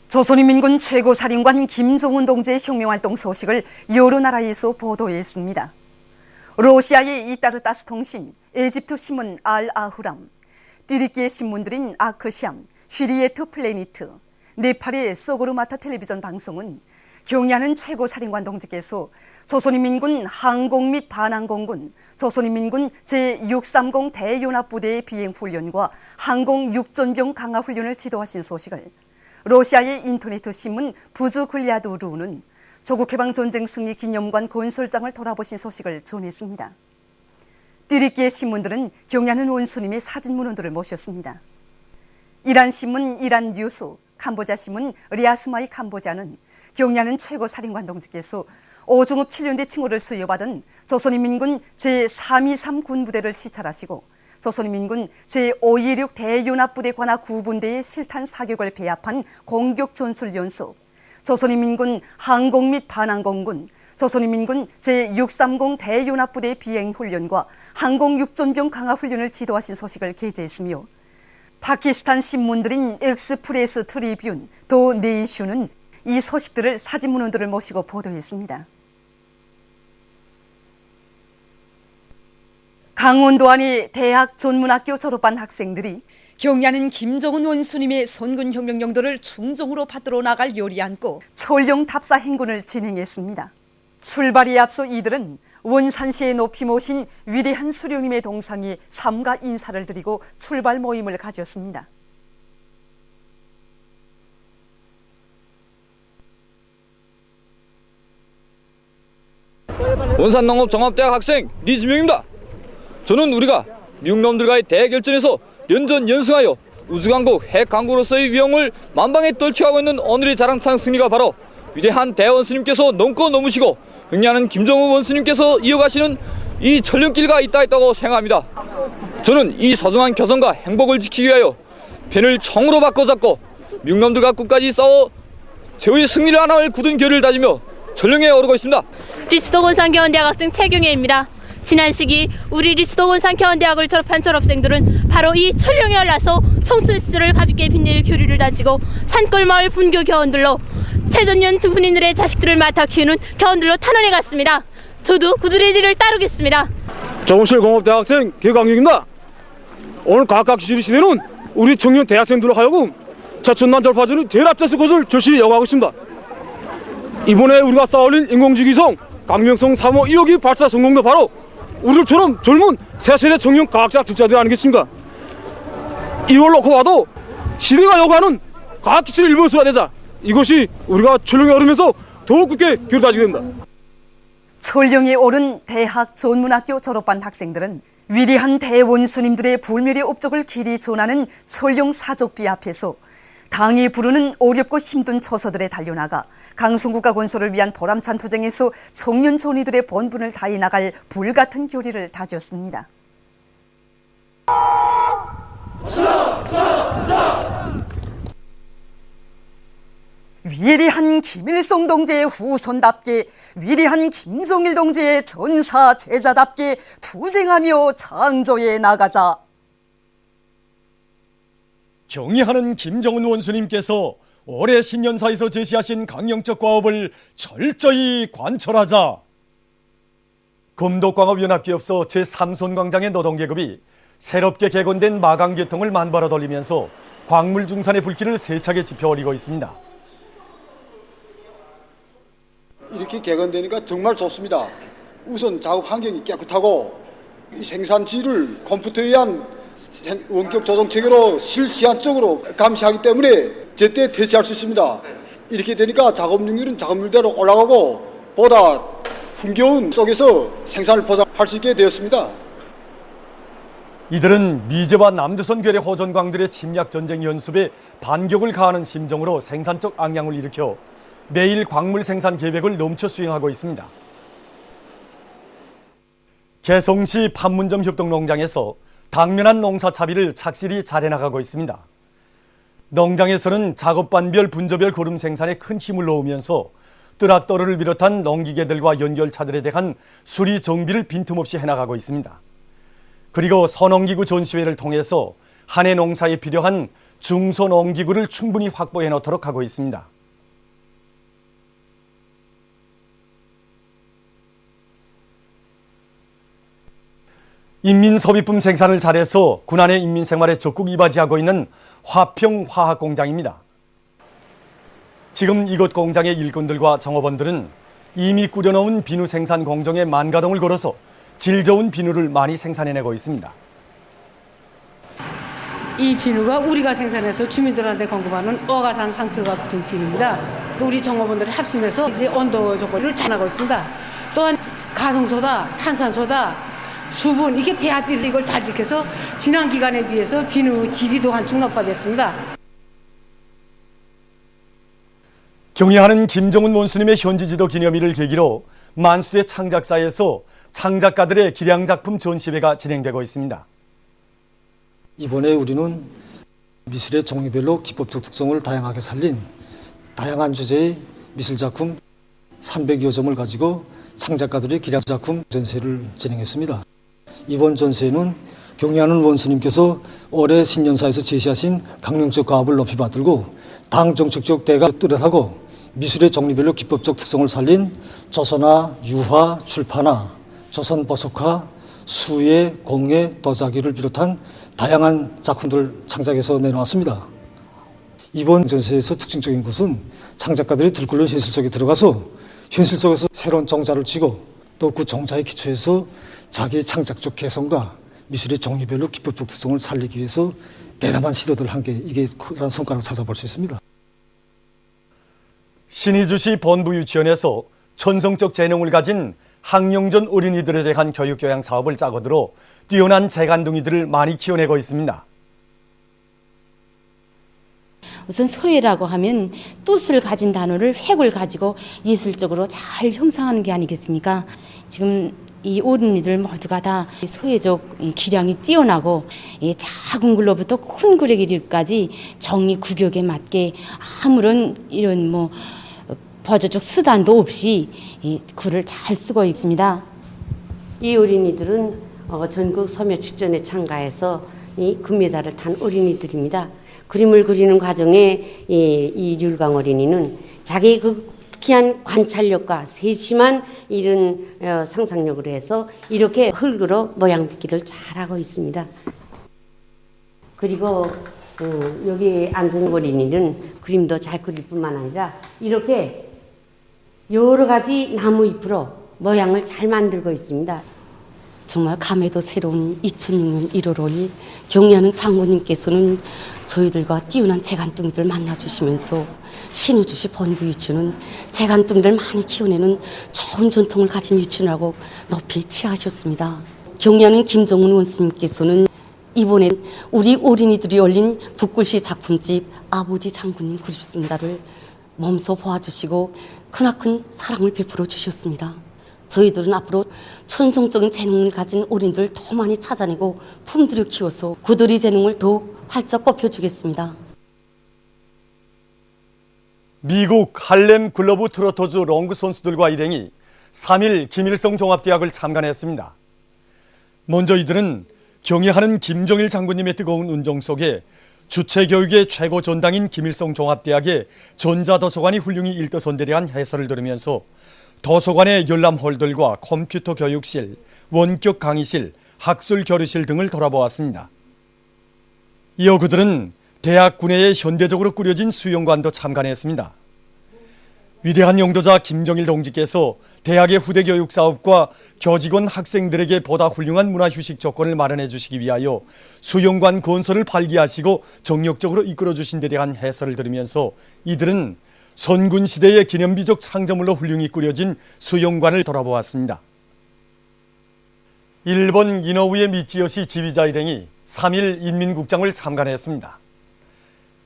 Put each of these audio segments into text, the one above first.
조선인민군 최고사령관 김정은 동지의 혁명활동 소식을 여러 나라에서 보도했습니다. 러시아의 이따르타스 통신, 에집트 신문 알-아흐람, 튀르키예 신문들인 아크샴, 휘리에트 플래니트, 네팔의 소고르마타 텔레비전 방송은 경의하는 최고사령관 동지께서 조선인민군 항공 및 반항공군, 조선인민군 제630 대연합부대의 비행훈련과 항공 육전병 강화훈련을 지도하신 소식을 러시아의 인터넷 신문 부즈글리아드루는 조국해방전쟁 승리 기념관 건설장을 돌아보신 소식을 전했습니다. 튀르키예 신문들은 경의하는 원수님의 사진 문헌들을 모셨습니다. 이란 신문 이란 뉴스, 캄보자 신문 리아스마이 캄보자는 경의하는 최고사령관 동지께서 오종업 7년대 칭호를 수여받은 조선인민군 제323 군부대를 시찰하시고 조선인민군 제526 대연합부대 관하 9분대의 실탄 사격을 배합한 공격전술연습, 조선인민군 항공 및 반항공군, 조선인민군 제630 대연합부대 비행훈련과 항공 육전병 강화훈련을 지도하신 소식을 게재했으며 파키스탄 신문들인 엑스프레스 트리뷴, 더 네이션은 이 소식들을 사진 문헌들을 모시고 보도했습니다. 강원도 안의 대학 전문학교 졸업한 학생들이 경의하는 김정은 원수님의 선군혁명령도를 충정으로 받들어 나갈 요리 안고 철령 답사 행군을 진행했습니다. 출발에 앞서 이들은 원산시에 높이 모신 위대한 수령님의 동상에 삼가 인사를 드리고 출발 모임을 가졌습니다. 원산농업종합대학 학생 리지명입니다. 저는 우리가 미국놈들과의 대결전에서 연전 연승하여 우주강국 핵강국으로서의 위험을 만방에 떨쳐가고 있는 오늘의 자랑찬 승리가 바로 위대한 대원수님께서 넘고 넘으시고 경의하는 김정은 원수님께서 이어가시는 이 전륜길과 있다고 생각합니다. 저는 이 소중한 교선과 행복을 지키기 위하여 펜을 총으로 바꿔잡고 미국놈들과 끝까지 싸워 최후의 승리를 하나할 굳은 결의를 다지며 전령에 오르고 있습니다. 리스도 원산교원대학 학생 최경혜입니다. 지난 시기 우리 리스도 원산교원대학을 졸업한 졸업생들은 바로 이 철령에 올라서 청춘 시절을 가볍게 빛낼 교류를 다지고 산골마을 분교 교원들로 최전년 군인들의 자식들을 맡아 키우는 교원들로 탄원해 갔습니다. 저도 그들의 뒤를 따르겠습니다. 정원실 공업대학생 개강익입니다. 오늘 과학기술 시대는 우리 청년 대학생들로 하여금 최첨단 졸업하자는 제일 앞서서 것을 절실히 요구하고 있습니다. 이번에 우리가 쌓아올린 인공지기성 강명성 3호 2호기 발사 성공도 바로 우리들처럼 젊은 새세대 청년 과학자 학자들 아니겠습니까? 이걸 놓고 봐도 시대가 요구하는 과학기술의 일본수가 되자 이것이 우리가 철령에 오르면서 더욱 굳게 결단하게 됩니다. 철령에 오른 대학 전문학교 졸업한 학생들은 위대한 대원수님들의 불멸의 업적을 길이 전하는 철령 사족비 앞에서 당이 부르는 어렵고 힘든 처소들에 달려나가 강성국가 건설을 위한 보람찬 투쟁에서 청년 존이들의 본분을 다해 나갈 불같은 교리를 다졌습니다. 위대한 김일성 동지의 후손답게, 위대한 김정일 동지의 전사 제자답게 투쟁하며 창조해 나가자. 경의하는 김정은 원수님께서 올해 신년사에서 제시하신 강령적 과업을 철저히 관철하자. 금독광업연합기업소 제3손광장의 노동계급이 새롭게 개건된 마강계통을 만발로 돌리면서 광물 중산의 불길을 세차게 지펴올리고 있습니다. 이렇게 개건되니까 정말 좋습니다. 우선 작업 환경이 깨끗하고 생산지를 컴퓨터에 의한 원격 조정 체계로 실시간적으로 감시하기 때문에 제때 퇴치할 수 있습니다. 이렇게 되니까 작업 능률은 작업률대로 올라가고 보다 흥겨운 속에서 생산을 보장할 수 있게 되었습니다. 이들은 미제와 남조선 괴뢰 호전광들의 침략 전쟁 연습에 반격을 가하는 심정으로 생산적 악량을 일으켜 매일 광물 생산 계획을 넘쳐 수행하고 있습니다. 개성시 판문점 협동농장에서 당면한 농사 차비를 착실히 잘해나가고 있습니다. 농장에서는 작업반별 분조별 거름 생산에 큰 힘을 놓으면서 트랙터를 비롯한 농기계들과 연결차들에 대한 수리 정비를 빈틈없이 해나가고 있습니다. 그리고 선홍기구 전시회를 통해서 한 해 농사에 필요한 중소농기구를 충분히 확보해 놓도록 하고 있습니다. 인민소비품 생산을 잘해서 군안의 인민생활에 적극 이바지하고 있는 화평화학공장입니다. 지금 이곳 공장의 일꾼들과 정업원들은 이미 꾸려놓은 비누 생산 공정에 만가동을 걸어서 질 좋은 비누를 많이 생산해내고 있습니다. 이 비누가 우리가 생산해서 주민들한테 공급하는 어가산 상표가 붙은 비누입니다. 우리 정업원들이 합심해서 이제 온도 조건을 잘하고 있습니다. 또한 가성소다, 탄산소다, 수분, 이게 배합비를 이걸 잘 지켜서 지난 기간에 비해서 비누 질이 더 한층 높아졌습니다. 경애하는 김정은 원수님의 현지지도 기념일을 계기로 만수대 창작사에서 창작가들의 기량작품 전시회가 진행되고 있습니다. 이번에 우리는 미술의 종류별로 기법적 특성을 다양하게 살린 다양한 주제의 미술작품 300여 점을 가지고 창작가들의 기량작품 전시회를 진행했습니다. 이번 전시회는 경애하는 원수님께서 올해 신년사에서 제시하신 강령적 과업을 높이 받들고 당 정책적 대가 뚜렷하고 미술의 종류별로 기법적 특성을 살린 조선화, 유화, 출판화, 조선 보석화, 수예, 공예, 도자기를 비롯한 다양한 작품들을 창작해서 내놓았습니다. 이번 전시회에서 특징적인 것은 창작가들이 들끓는 현실 속에 들어가서 현실 속에서 새로운 종자를 쥐고 또 그 종자의 기초에서 자기의 창작적 개성과 미술의 종류별로 기법적 특성을 살리기 위해서 대담한 시도들을 한 게 이게 크다는 성과를 찾아볼 수 있습니다. 신의주시 본부유치원에서 천성적 재능을 가진 학령전 어린이들에 대한 교육교양 사업을 짜고 들어 뛰어난 재간둥이들을 많이 키워내고 있습니다. 우선 소예라고 하면 뜻을 가진 단어를 획을 가지고 예술적으로 잘 형상하는 게 아니겠습니까? 지금 이 어린이들 모두가 다 소예적 기량이 뛰어나고 작은 글로부터 큰 글에 이르기까지 정의 구격에 맞게 아무런 이런 버저적 수단도 없이 글을 잘 쓰고 있습니다. 이 어린이들은 전국 소묘 축전에 참가해서 이 금메달을 탄 어린이들입니다. 그림을 그리는 과정에 이 율강 어린이는 자기 그 특이한 관찰력과 세심한 이런 상상력으로 해서 이렇게 흙으로 모양 빚기를 잘하고 있습니다. 그리고 여기 앉은 어린이는 그림도 잘 그릴 뿐만 아니라 이렇게 여러 가지 나무 잎으로 모양을 잘 만들고 있습니다. 정말 감회도 새로운 2006년 1월 5일 경애하는 장모님께서는 저희들과 뛰어난 재간둥이들 만나주시면서 신의주시 본부유치원은 재간둥이들 많이 키워내는 좋은 전통을 가진 유치원이라고 높이 치하하셨습니다. 경애하는 김정은 원스님께서는 이번엔 우리 어린이들이 열린 북글씨 작품집 아버지 장군님 그립습니다를 몸소 보아주시고 크나큰 사랑을 베풀어 주셨습니다. 저희들은 앞으로 천성적인 재능을 가진 어린이들을 더 많이 찾아내고 품들여 키워서 그들의 재능을 더욱 활짝 꼽혀주겠습니다. 미국 할렘 글로브 트로터즈 롱구 선수들과 일행이 3일 김일성 종합대학을 참관했습니다. 먼저 이들은 경애하는 김정일 장군님의 뜨거운 운정 속에 주체교육의 최고 전당인 김일성 종합대학의 전자도서관이 훌륭히 일떠선에 대한 해설을 들으면서 도서관의 열람홀들과 컴퓨터 교육실, 원격 강의실, 학술 교류실 등을 돌아보았습니다. 이어 그들은 대학 구내에 현대적으로 꾸려진 수영관도 참관했습니다. 위대한 영도자 김정일 동지께서 대학의 후대 교육 사업과 교직원 학생들에게 보다 훌륭한 문화휴식 조건을 마련해 주시기 위하여 수영관 건설을 발기하시고 정력적으로 이끌어 주신 데 대한 해설을 들으면서 이들은 선군시대의 기념비적 창조물로 훌륭히 꾸려진 수영관을 돌아보았습니다. 일본 이노우에 미치요시 지휘자 일행이 3일 인민국장을 참관했습니다.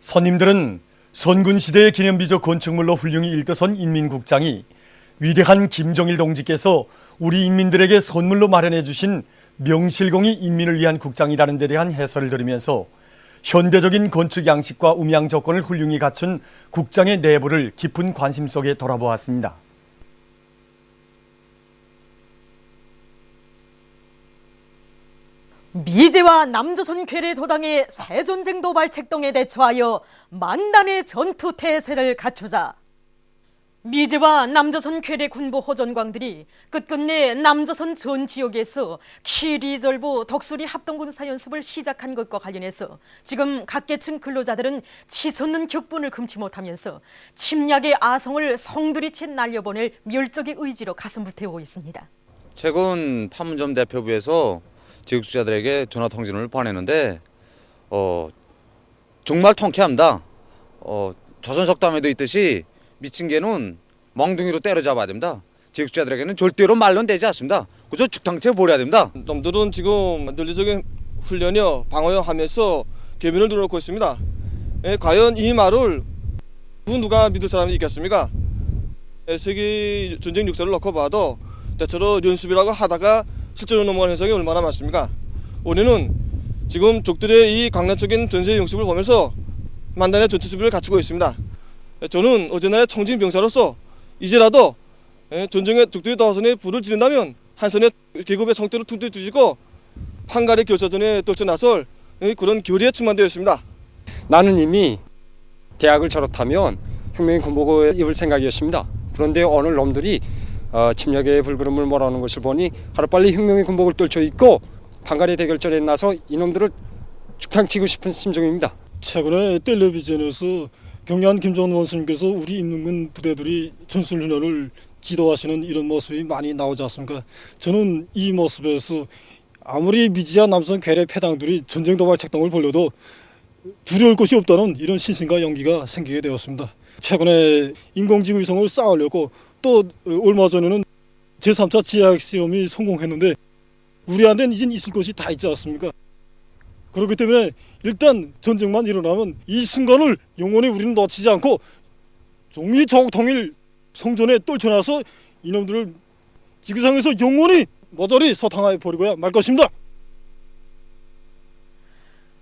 손님들은 선군시대의 기념비적 건축물로 훌륭히 일떠선 인민국장이 위대한 김정일 동지께서 우리 인민들에게 선물로 마련해 주신 명실공히 인민을 위한 국장이라는 데 대한 해설을 들으면서 현대적인 건축 양식과 음향 조건을 훌륭히 갖춘 국장의 내부를 깊은 관심 속에 돌아보았습니다. 미제와 남조선 괴뢰 도당의 새전쟁 도발 책동에 대처하여 만단의 전투 태세를 갖추자. 미제와 남조선 괴뢰 군부 호전광들이 끝끝내 남조선 전 지역에서 키리졸부 덕수리 합동군사 연습을 시작한 것과 관련해서 지금 각 계층 근로자들은 치솟는 격분을 금치 못하면서 침략의 아성을 성두리째 날려보낼 멸적의 의지로 가슴을 태우고 있습니다. 최근 판문점 대표부에서 지역주자들에게 전화 통지를 보내는데 정말 통쾌합니다. 조선석담에도 있듯이 미친 개는 멍둥이로 때려잡아야 됩니다. 지역주자들에게는 절대로 말로는 되지 않습니다. 그저 죽탕채 버려야 됩니다. 놈들은 지금 논리적인 훈련이요 방어요 하면서 개변을 늘어놓고 있습니다. 과연 이 말을 누가 믿을 사람이 있겠습니까? 세계 전쟁 역사를 놓고 봐도 대체로 연습이라고 하다가 실제로 넘어가는 현상이 얼마나 많습니까? 올해는 지금 적들의 이 강력적인 전세 연습을 보면서 만단의 전투 준비를 갖추고 있습니다. 저는 어제날의 청진 병사로서 이제라도 전쟁에 적들이 도하선에 불을 지른다면 한 손에 계급의 성대로 툭툭 쥐고 판갈의 결사전에 떨쳐나설 그런 결의에 충만되어 있습니다. 나는 이미 대학을 졸업하면 혁명의 군복을 입을 생각이었습니다. 그런데 오늘 놈들이 침략의 불구름을 몰아오는 것을 보니 하루빨리 혁명의 군복을 떨쳐 입고 판갈의 대결전에 나서 이놈들을 죽탕치고 싶은 심정입니다. 최근에 텔레비전에서 경리한 김정은 원수님께서 우리 인민군 부대들이 전술훈련을 지도하시는 이런 모습이 많이 나오지 않습니까? 저는 이 모습에서 아무리 미지와 남선 괴뢰 패당들이 전쟁 도발 책동을 벌려도 두려울 것이 없다는 이런 신심과 용기가 생기게 되었습니다. 최근에 인공지구 위성을 쌓으려고 또 얼마 전에는 제3차 지하핵 시험이 성공했는데 우리한테는 이젠 있을 것이 다 있지 않습니까? 그렇기 때문에 일단 전쟁만 일어나면 이 순간을 영원히 우리는 놓치지 않고 종이 조국통일 성전에 떨쳐놔서 이놈들을 지구상에서 영원히 모조리 소탕하여 버리고야 말 것입니다.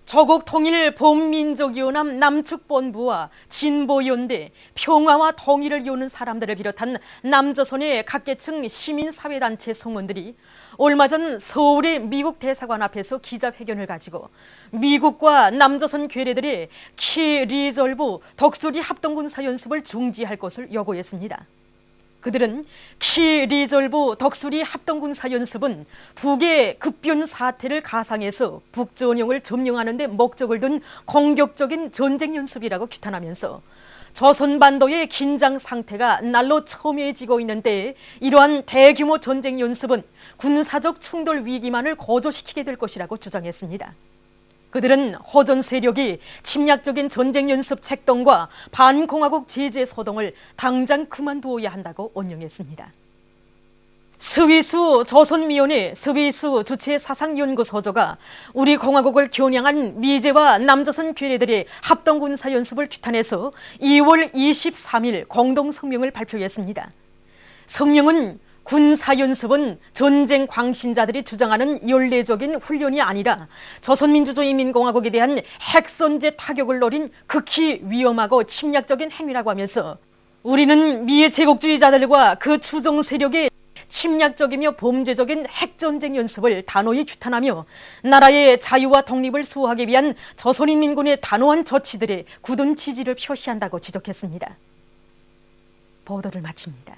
조국통일 범민족연합 남측본부와 진보연대, 평화와 통일을 이루는 사람들을 비롯한 남조선의 각계층 시민사회단체 성원들이 얼마 전 서울의 미국 대사관 앞에서 기자회견을 가지고 미국과 남조선 괴뢰들의 키리졸브 덕수리 합동군사 연습을 중지할 것을 요구했습니다. 그들은 키리졸브 덕수리 합동군사 연습은 북의 급변 사태를 가상해서 북전용을 점령하는 데 목적을 둔 공격적인 전쟁 연습이라고 규탄하면서 조선반도의 긴장 상태가 날로 첨예해지고 있는 때에 이러한 대규모 전쟁 연습은 군사적 충돌 위기만을 고조시키게 될 것이라고 주장했습니다. 그들은 호전 세력이 침략적인 전쟁 연습 책동과 반공화국 제재 소동을 당장 그만두어야 한다고 언령했습니다. 스위스 조선미원회 스위스 주체 사상연구소조가 우리 공화국을 겨냥한 미제와 남조선 괴뢰들의 합동군사 연습을 규탄해서 2월 23일 공동성명을 발표했습니다. 성명은 군사연습은 전쟁 광신자들이 주장하는 연례적인 훈련이 아니라 조선민주주의인민공화국에 대한 핵선제 타격을 노린 극히 위험하고 침략적인 행위라고 하면서 우리는 미의 제국주의자들과 그 추종 세력의 침략적이며 범죄적인 핵전쟁 연습을 단호히 규탄하며 나라의 자유와 독립을 수호하기 위한 조선인민군의 단호한 조치들에 굳은 지지를 표시한다고 지적했습니다. 보도를 마칩니다.